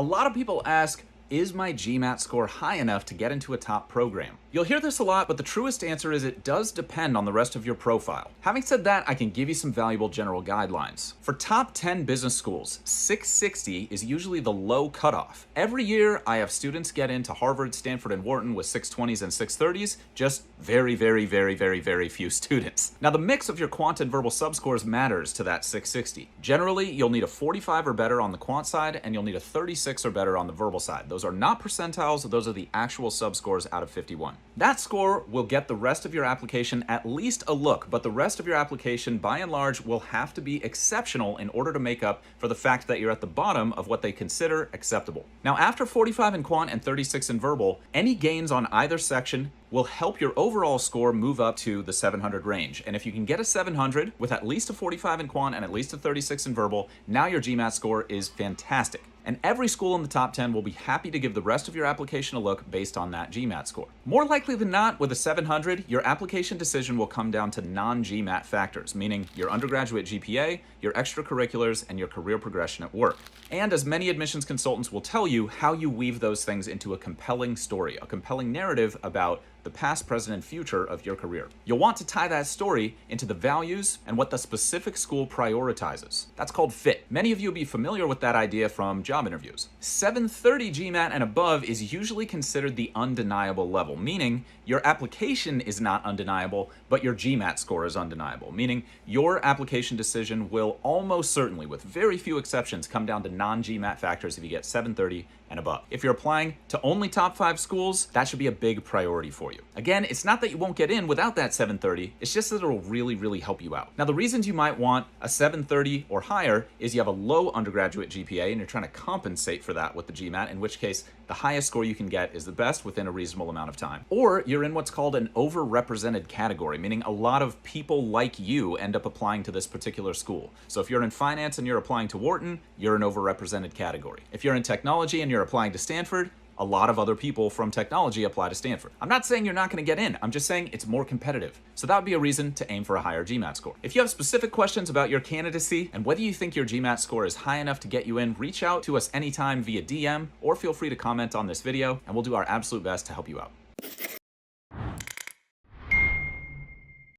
A lot of people ask, is my GMAT score high enough to get into a top program? You'll hear this a lot, but the truest answer is it does depend on the rest of your profile. Having said that, I can give you some valuable general guidelines. For top 10 business schools, 660 is usually the low cutoff. Every year, I have students get into Harvard, Stanford, and Wharton with 620s and 630s, just very few students. Now, the mix of your quant and verbal subscores matters to that 660. Generally, you'll need a 45 or better on the quant side, and you'll need a 36 or better on the verbal side. Those are not percentiles, those are the actual subscores out of 51. That score will get the rest of your application at least a look, but the rest of your application, by and large, will have to be exceptional in order to make up for the fact that you're at the bottom of what they consider acceptable. Now, after 45 in quant and 36 in verbal, any gains on either section will help your overall score move up to the 700 range. And if you can get a 700 with at least a 45 in quant and at least a 36 in verbal, now your GMAT score is fantastic. And every school in the top 10 will be happy to give the rest of your application a look based on that GMAT score. More likely than not, with a 700, your application decision will come down to non-GMAT factors, meaning your undergraduate GPA, your extracurriculars, and your career progression at work. And as many admissions consultants will tell you, how you weave those things into a compelling story, a compelling narrative about the past, present, and future of your career. You'll want to tie that story into the values and what the specific school prioritizes. That's called fit. Many of you will be familiar with that idea from job interviews. 730 GMAT and above is usually considered the undeniable level, meaning your application is not undeniable, but your GMAT score is undeniable, meaning your application decision will almost certainly, with very few exceptions, come down to non-GMAT factors if you get 730 and above. If you're applying to only top 5 schools, that should be a big priority for you. Again, it's not that you won't get in without that 730, it's just that it'll really help you out. Now, the reasons you might want a 730 or higher is you have a low undergraduate GPA and you're trying to compensate for that with the GMAT, in which case the highest score you can get is the best within a reasonable amount of time. Or you're in what's called an overrepresented category, meaning a lot of people like you end up applying to this particular school. So if you're in finance and you're applying to Wharton, you're an overrepresented category. If you're in technology and you're applying to Stanford, a lot of other people from technology apply to Stanford. I'm not saying you're not going to get in, I'm just saying it's more competitive. So that would be a reason to aim for a higher GMAT score. If you have specific questions about your candidacy and whether you think your GMAT score is high enough to get you in, reach out to us anytime via DM or feel free to comment on this video and we'll do our absolute best to help you out.